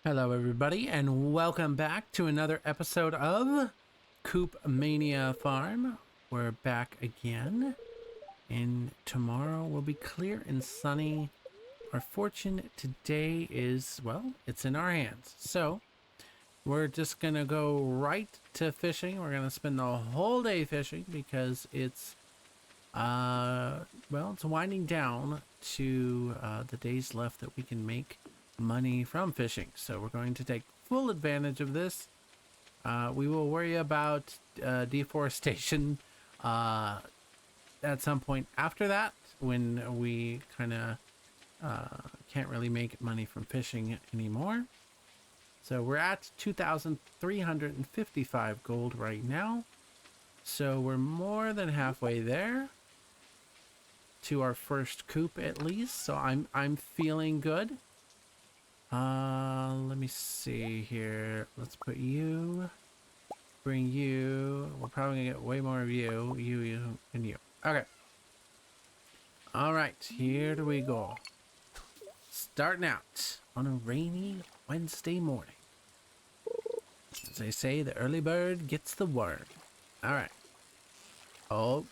Hello, everybody, and welcome back to another episode of Coop Mania Farm. We're back again, and tomorrow will be clear and sunny. Our fortune today is, well, it's in our hands. So, we're just gonna go right to fishing. We're gonna spend the whole day fishing because it's, well, it's winding down to the days left that we can make money from fishing. So we're going to take full advantage of this. We will worry about deforestation at some point after that, when we kind of can't really make money from fishing anymore. So we're at 2,355 gold right now. So we're more than halfway there to our first coop at least. So I'm feeling good. Let me see here. Let's put you, bring you. We're probably gonna get way more of you, and you. Okay. All right, here do we go. Starting out on a rainy Wednesday morning. As they say, the early bird gets the worm. All right. Oh,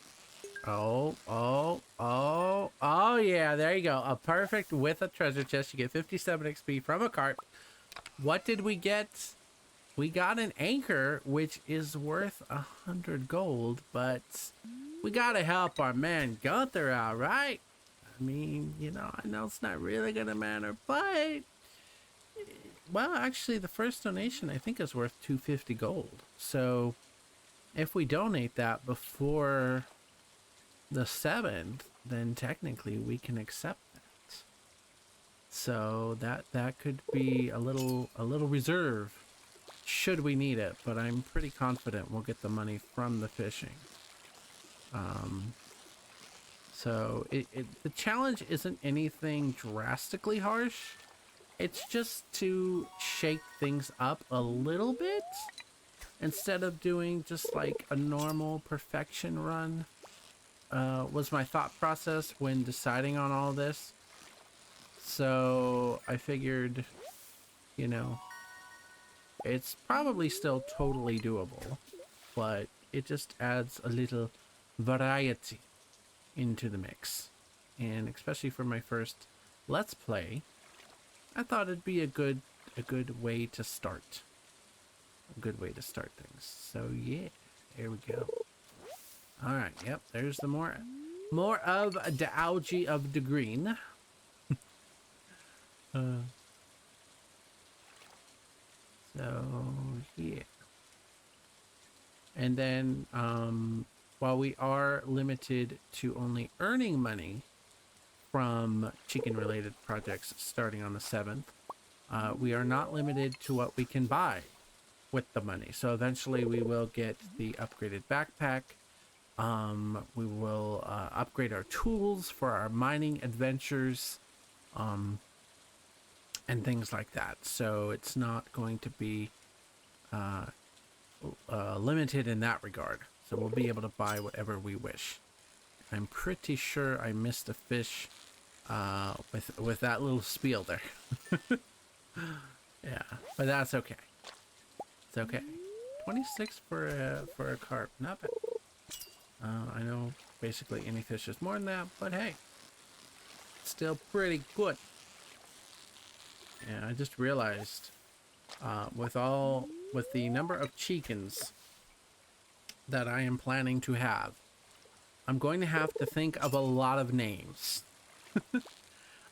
yeah, there you go. A perfect with a treasure chest. You get 57 XP from a carp. What did we get? We got an anchor, which is worth 100 gold, but we gotta help our man Gunther out, right? I mean, you know, I know it's not really gonna matter, but, well, actually, the first donation, I think, is worth 250 gold. So if we donate that before the 7th, then technically we can accept that. So that could be a little reserve should we need it, but I'm pretty confident we'll get the money from the fishing. So the challenge isn't anything drastically harsh. It's just to shake things up a little bit instead of doing just like a normal perfection run. Was my thought process when deciding on all this. So I figured, you know, it's probably still totally doable, but it just adds a little variety into the mix. And especially for my first Let's Play, I thought it'd be a good way to start. A good way to start things. So yeah, there we go. All right, yep, there's the more of the algae of the green. So yeah. And then while we are limited to only earning money from chicken related projects starting on the 7th, we are not limited to what we can buy with the money. So eventually we will get the upgraded backpack. We will upgrade our tools for our mining adventures, and things like that. So it's not going to be limited in that regard. So we'll be able to buy whatever we wish. I'm pretty sure I missed a fish with that little spiel there. Yeah, but that's okay. It's okay. 26 for a carp, not bad. I know basically any fish is more than that, but hey, still pretty good. Yeah, I just realized with the number of cheeekins that I am planning to have, I'm going to have to think of a lot of names.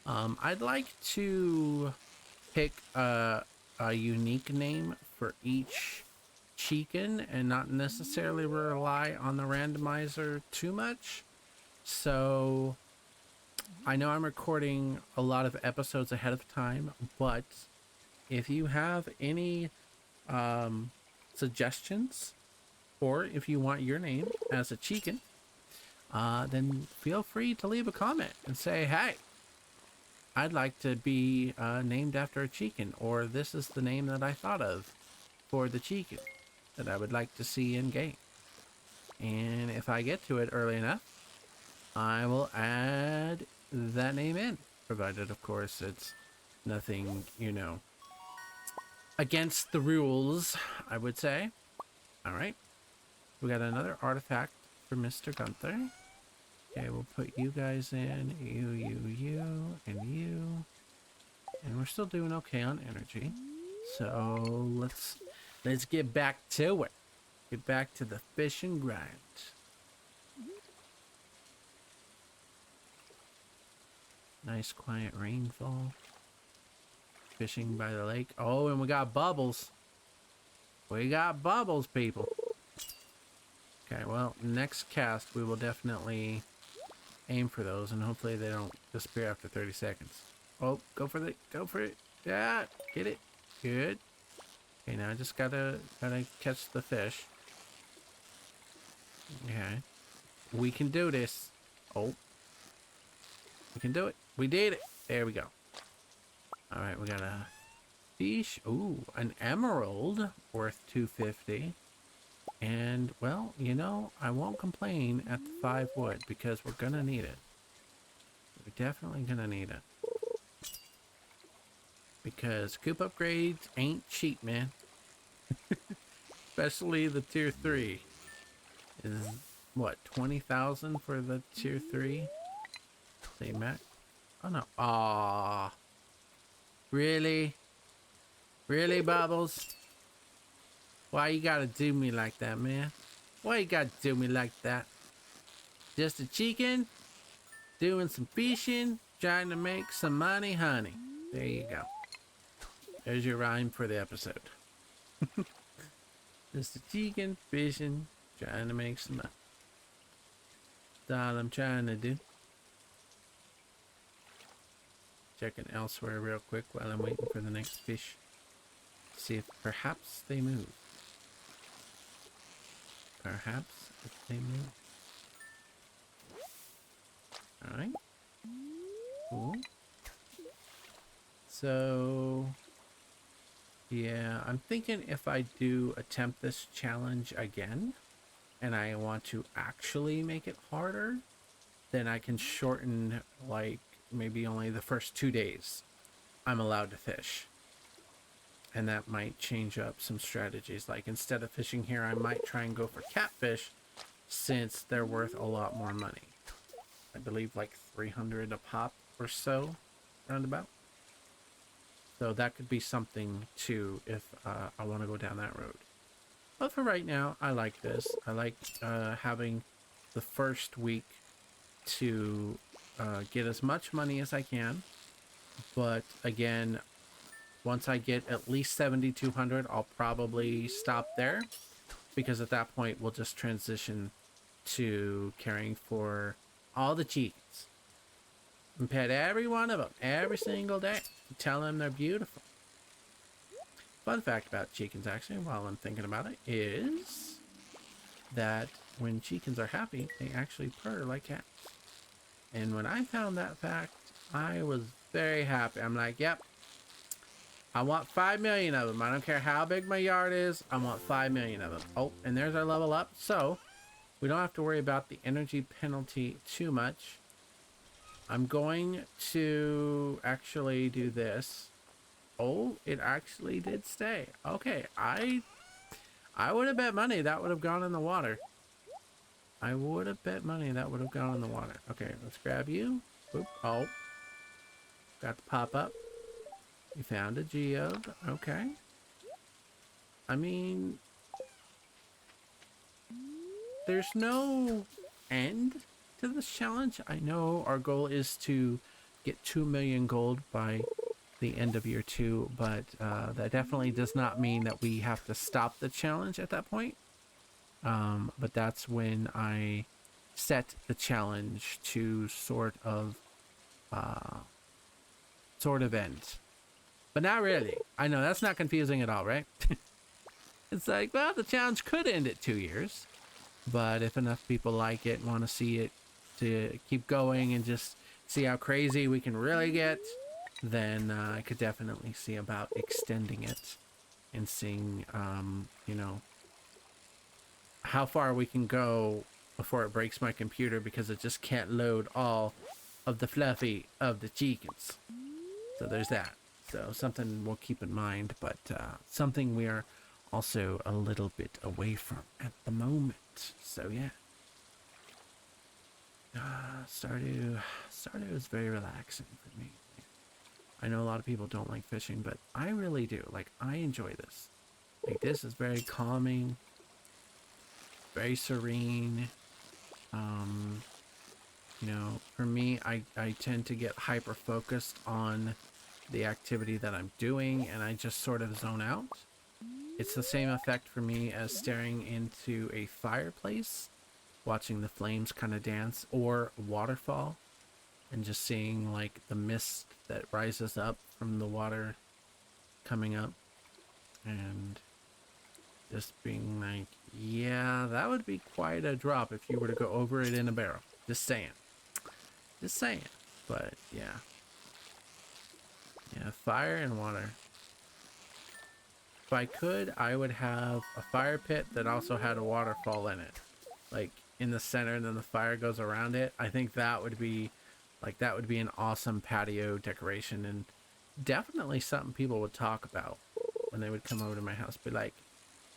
I'd like to pick a unique name for each cheekin and not necessarily rely on the randomizer too much. So I know I'm recording a lot of episodes ahead of time, but if you have any suggestions, or if you want your name as a cheekin, then feel free to leave a comment and say, hey, I'd like to be named after a cheekin, or this is the name that I thought of for the cheekin that I would like to see in game. And if I get to it early enough, I will add that name in, provided of course it's nothing, you know, against the rules, I would say. All right. We got another artifact for Mr. Gunther. Okay, we'll put you guys in. You, and you. And we're still doing okay on energy. So let's get back to it. Get back to the fish and grind. Nice quiet rainfall. Fishing by the lake. Oh, and we got bubbles. We got bubbles, people. Okay, well, next cast we will definitely aim for those, and hopefully they don't disappear after 30 seconds. Oh, go for it. Yeah, get it. Good. Okay, now I just gotta catch the fish. Okay. We can do this. Oh. We can do it. We did it. There we go. Alright, we got a fish. Ooh, an emerald worth 250. And, well, you know, I won't complain at the 5 wood because we're gonna need it. We're definitely gonna need it. Because Coop upgrades ain't cheap, man. Especially the tier 3. Is, what, 20,000 for the tier 3? Say Mac? Oh no. Aww. Really? Really, Bubbles? Why you gotta do me like that, man? Why you gotta do me like that? Just a cheekin? Doing some fishing? Trying to make some money, honey. There you go. There's your rhyme for the episode. Just a cheekin, fishing, trying to make some money. That's all I'm trying to do. Checking elsewhere real quick while I'm waiting for the next fish. See if perhaps they move. Perhaps if they move. Alright. Cool. So, yeah, I'm thinking if I do attempt this challenge again, and I want to actually make it harder, then I can shorten, like, maybe only the first 2 days I'm allowed to fish. And that might change up some strategies. Like, instead of fishing here, I might try and go for catfish, since they're worth a lot more money. I believe like 300 a pop or so, roundabout. So that could be something too if I want to go down that road. But for right now, I like this. I like having the first week to get as much money as I can. But again, once I get at least 7,200, I'll probably stop there. Because at that point, we'll just transition to caring for all the cheeekins. And pet every one of them every single day. Tell them they're beautiful. Fun fact about cheeekins, actually, while I'm thinking about it, is that when cheeekins are happy, they actually purr like cats. And when I found that fact, I was very happy. I'm like, yep, I want 5 million of them. I don't care how big my yard is. I want 5 million of them. Oh, and there's our level up. So we don't have to worry about the energy penalty too much. I'm going to actually do this. Oh, it actually did stay. Okay, I would have bet money that would have gone in the water. I would have bet money that would have gone in the water. Okay, let's grab you. Oop. Oh. Got the pop up. You found a geode. Okay. I mean, there's no end to this challenge. I know our goal is to get 2 million gold by the end of year 2, but that definitely does not mean that we have to stop the challenge at that point. But that's when I set the challenge to sort of end. But not really. I know that's not confusing at all, right? It's like, well, the challenge could end at 2 years, but if enough people like it and want to see it to keep going and just see how crazy we can really get, then I could definitely see about extending it and seeing, you know, how far we can go before it breaks my computer because it just can't load all of the fluffy of the cheeekins. So there's that. So something we'll keep in mind, but something we are also a little bit away from at the moment. So yeah. Stardew is very relaxing for me. I know a lot of people don't like fishing, but I really do. Like, I enjoy this. Like, this is very calming, very serene. You know, for me, I tend to get hyper focused on the activity that I'm doing, and I just sort of zone out. It's the same effect for me as staring into a fireplace, watching the flames kind of dance, or a waterfall, and just seeing like the mist that rises up from the water coming up, and just being like, yeah, that would be quite a drop if you were to go over it in a barrel. Just saying. Just saying. But yeah. Yeah, fire and water. If I could, I would have a fire pit that also had a waterfall in it. Like in the center, and then the fire goes around it. I think that would be like, that would be an awesome patio decoration, and definitely something people would talk about when they would come over to my house. Be like,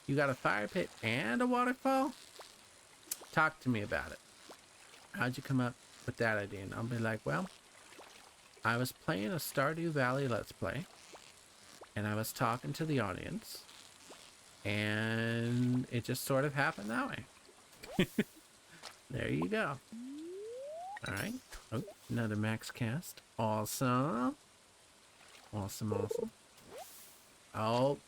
you got a fire pit and a waterfall? Talk to me about it. How'd you come up with that idea? And I'll be like, well, I was playing a Stardew Valley Let's Play, and I was talking to the audience, and it just sort of happened that way. There you go. Alright. Oh, another max cast. Awesome. Awesome, awesome. Oh.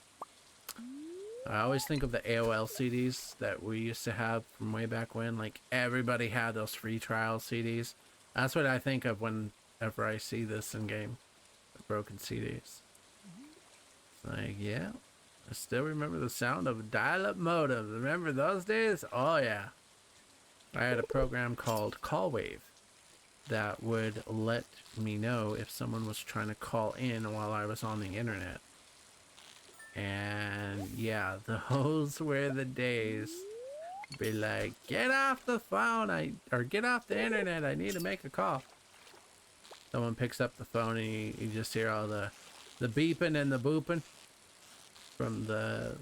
I always think of the AOL CDs that we used to have from way back when. Like, everybody had those free trial CDs. That's what I think of whenever I see this in game. The broken CDs. It's like, yeah. I still remember the sound of dial-up modems. Remember those days? Oh, yeah. I had a program called Callwave that would let me know if someone was trying to call in while I was on the internet. And yeah, those were the days. Be like, get off the phone, or get off the internet, I need to make a call. Someone picks up the phone, and you just hear all the beeping and the booping from the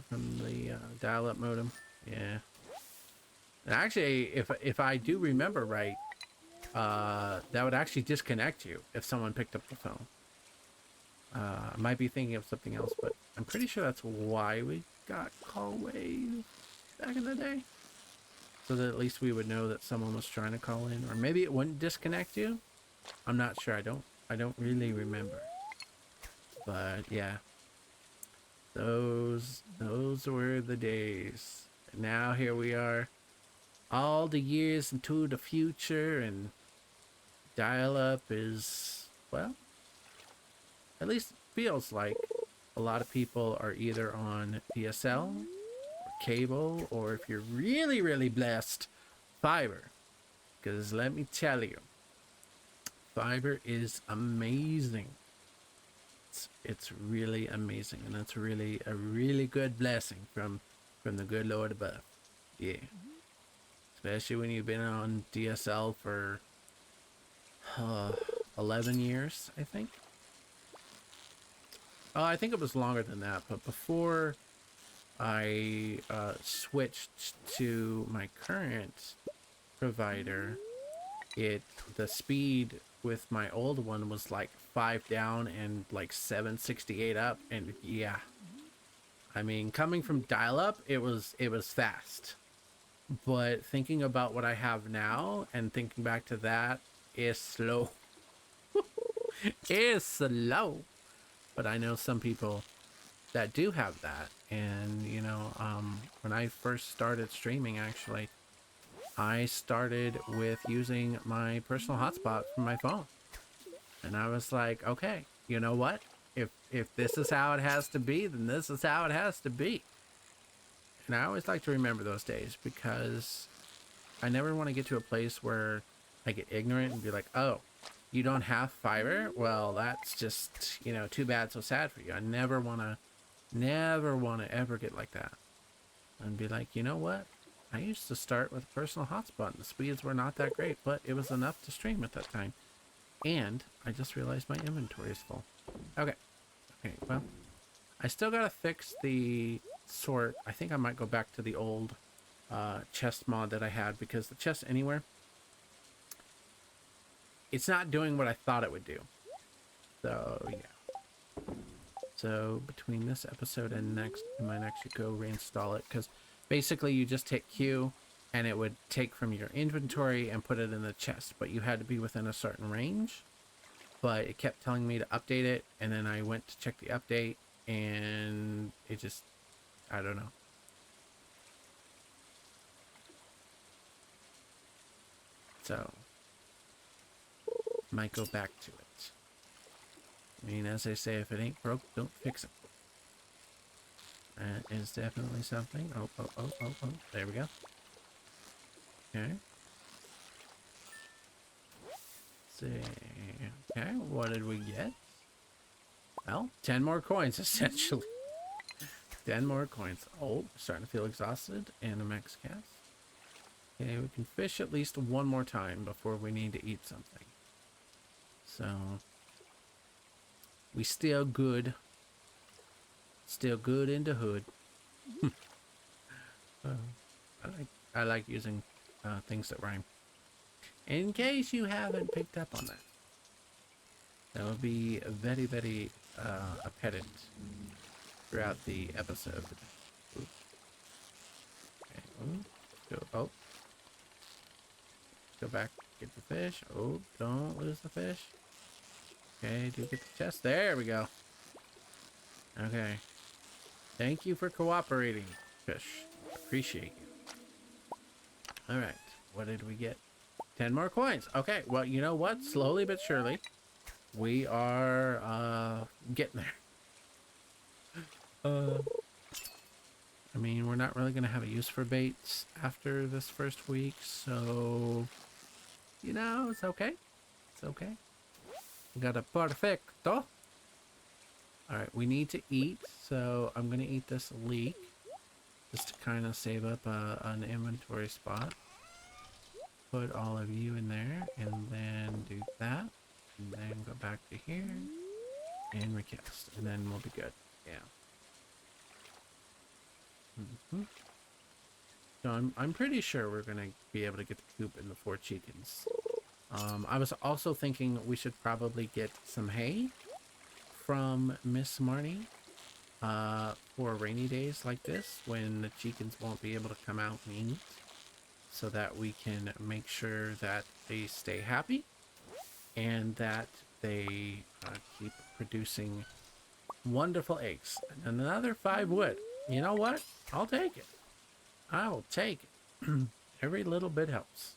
dial-up modem. Yeah. And actually, if I do remember right, that would actually disconnect you if someone picked up the phone. I might be thinking of something else, but I'm pretty sure that's why we got Callwave back in the day. So that at least we would know that someone was trying to call in, or maybe it wouldn't disconnect you. I'm not sure. I don't really remember. But yeah, those were the days. And now here we are, all the years into the future, and dial-up is, well, at least feels like a lot of people are either on DSL or cable, or if you're really, really blessed, fiber. Because let me tell you, fiber is amazing. It's really amazing, and that's really a really good blessing from the good Lord above. Yeah. Especially when you've been on DSL for 11 years, I think. I think it was longer than that, but before I switched to my current provider, the speed with my old one was like 5 down and like 768 up, and yeah, I mean, coming from dial-up, it was fast. But thinking about what I have now and thinking back to that is slow. It's slow. But I know some people that do have that, and you know, when I first started streaming, actually, I started with using my personal hotspot from my phone, and I was like, okay, you know what? If this is how it has to be, then this is how it has to be. And I always like to remember those days, because I never want to get to a place where I get ignorant and be like, oh, you don't have fiber? Well, that's just, you know, too bad, so sad for you. I never want to ever get like that. And be like, you know what? I used to start with a personal hotspot, and the speeds were not that great, but it was enough to stream at that time. And I just realized my inventory is full. Okay. Okay, well, I still gotta fix the sort. I think I might go back to the old chest mod that I had, because the chest anywhere, it's not doing what I thought it would do. So yeah. So between this episode and next, I might actually go reinstall it, because basically you just hit Q and it would take from your inventory and put it in the chest, but you had to be within a certain range. But it kept telling me to update it, and then I went to check the update, and it just, I don't know. So might go back to it. I mean, as they say, if it ain't broke, don't fix it. That is definitely something. Oh. There we go. Okay. Let's see. Okay, what did we get? Well, 10 more coins, essentially. 10 more coins. Oh, starting to feel exhausted. And a max cast. Okay, we can fish at least one more time before we need to eat something. So, we still good. Still good in the hood. I like using things that rhyme. In case you haven't picked up on that. That will be very, very apparent throughout the episode. Oops. Okay. Oh. Go back, get the fish. Oh, don't lose the fish. Okay, do get the chest. There we go. Okay. Thank you for cooperating, fish. Appreciate you. Alright, what did we get? 10 more coins. Okay, well, you know what? Slowly but surely, we are getting there. I mean, we're not really going to have a use for baits after this first week, so, you know, it's okay. It's okay. We got a perfecto. Alright, we need to eat, so I'm going to eat this leek just to kind of save up an inventory spot. Put all of you in there, and then do that, and then go back to here, and recast, and then we'll be good. Yeah. So I'm pretty sure we're going to be able to get the coop and the 4 cheeekins. I was also thinking we should probably get some hay from Miss Marnie for rainy days like this, when the cheeekins won't be able to come out and eat, so that we can make sure that they stay happy and that they keep producing wonderful eggs. And another 5 wood. You know what? I'll take it. I will take it. Every little bit helps.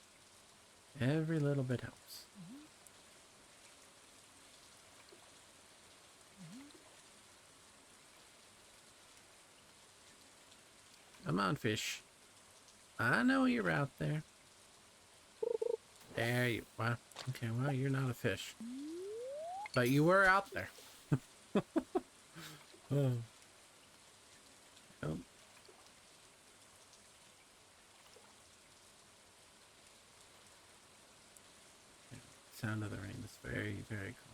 Every little bit helps. Come on, fish. I know you're out there. There you are. Okay, well, you're not a fish. But you were out there. Oh. Oh. Sound of the rain is very, very calm.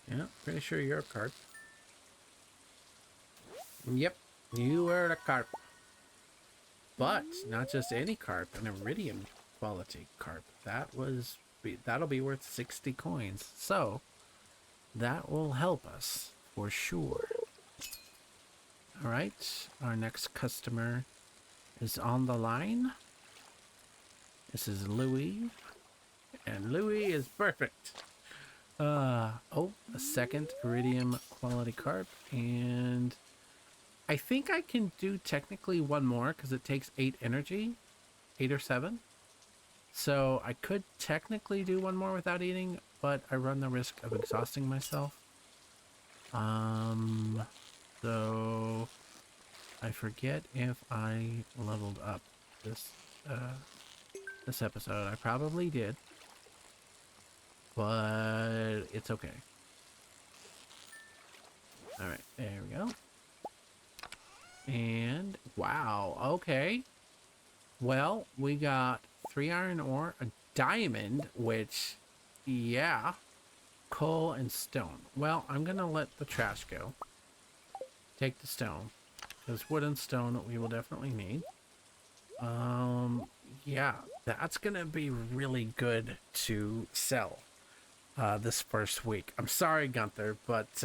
Yeah, pretty sure you're a carp. Yep, you were a carp. But not just any carp, an iridium quality carp. That'll be worth 60 coins. So that will help us for sure. All right, our next customer is on the line. This is Louis, and Louis is perfect. Oh, a second iridium quality carp, and I think I can do technically one more because it takes 8 energy, 8 or 7. So I could technically do one more without eating, but I run the risk of exhausting myself. So I forget if I leveled up this episode. I probably did, but it's okay. All right, there we go. And wow, okay. Well, we got 3 iron ore, a diamond, which, yeah, coal and stone. Well, I'm going to let the trash go. Take the stone, because wood and stone we will definitely need. Yeah, that's going to be really good to sell this first week. I'm sorry, Gunther, but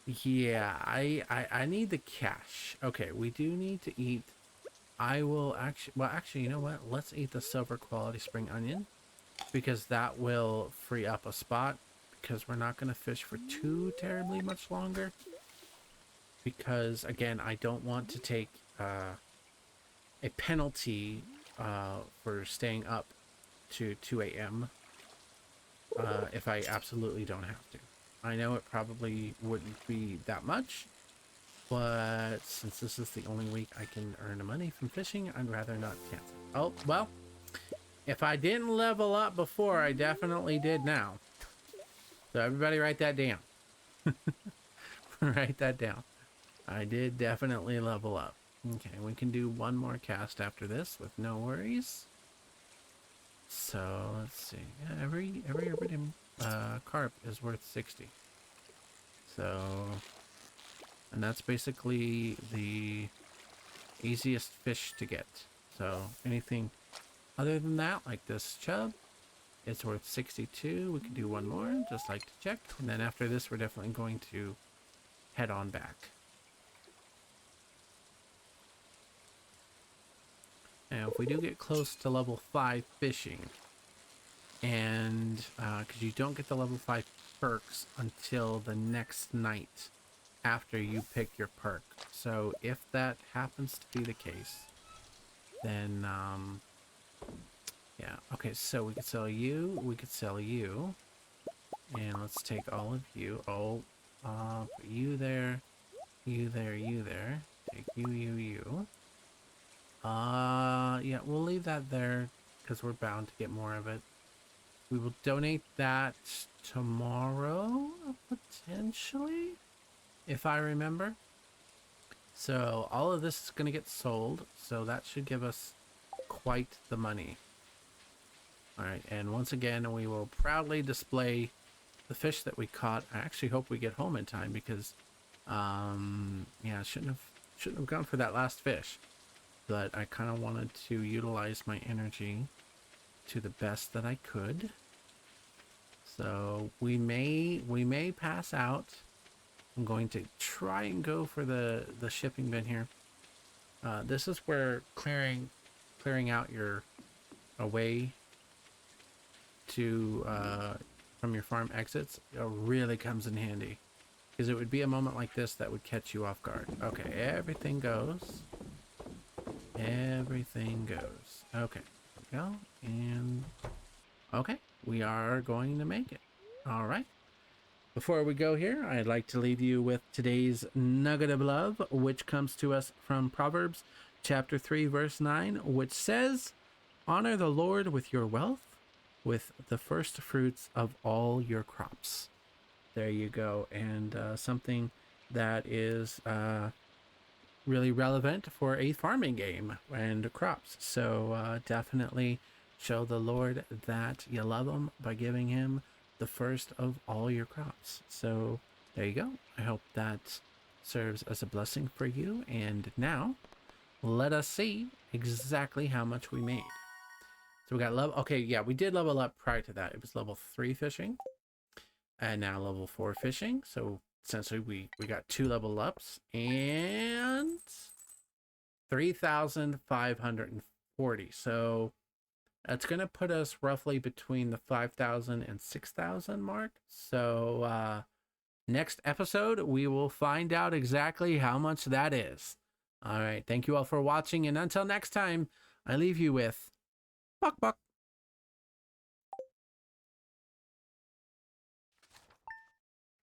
yeah, I need the cash. Okay, we do need to eat. I will actually, well, actually, you know what? Let's eat the silver quality spring onion because that will free up a spot because we're not going to fish for too terribly much longer. Because again, I don't want to take a penalty for staying up to 2 a.m. If I absolutely don't have to. I know it probably wouldn't be that much, but since this is the only week I can earn money from fishing, I'd rather not cancel. Oh, well, if I didn't level up before, I definitely did now. So everybody write that down. Write that down. I did definitely level up. Okay, we can do one more cast after this with no worries. So let's see. Yeah, every carp is worth 60. So, and that's basically the easiest fish to get. So anything other than that, like this chub, it's worth 62. We can do one more, just like to check. And then after this, we're definitely going to head on back. Now, if we do get close to level 5 fishing, and because you don't get the level 5 perks until the next night after you pick your perk. So if that happens to be the case, then yeah. Okay, so we could sell you, we could sell you, and let's take all of you. Oh, put you there, you there, you there. Take you. Yeah, we'll leave that there because we're bound to get more of it. We will donate that tomorrow, potentially, if I remember. So all of this is going to get sold, so that should give us quite the money. All right, and once again, we will proudly display the fish that we caught. I actually hope we get home in time because, yeah, shouldn't have gone for that last fish. But I kind of wanted to utilize my energy to the best that I could. So we may pass out. I'm going to try and go for the shipping bin here. This is where clearing out your away to from your farm exits really comes in handy, because it would be a moment like this that would catch you off guard. Okay, everything goes. Everything goes. Okay, there we go. And okay, we are going to make it. All right. Before we go here, I'd like to leave you with today's nugget of love, which comes to us from Proverbs chapter 3, verse 9, which says, "Honor the Lord with your wealth, with the first fruits of all your crops." There you go. And something that is really relevant for a farming game and crops. So definitely show the Lord that you love him by giving him the first of all your crops. So there you go. I hope that serves as a blessing for you. And now let us see exactly how much we made. So we got level. Okay, yeah, we did level up prior to that. It was level 3 fishing and now level 4 fishing. So essentially we got 2 level ups and 3,540. So that's going to put us roughly between the 5,000 and 6,000 mark. So next episode, we will find out exactly how much that is. All right. Thank you all for watching. And until next time, I leave you with buck buck.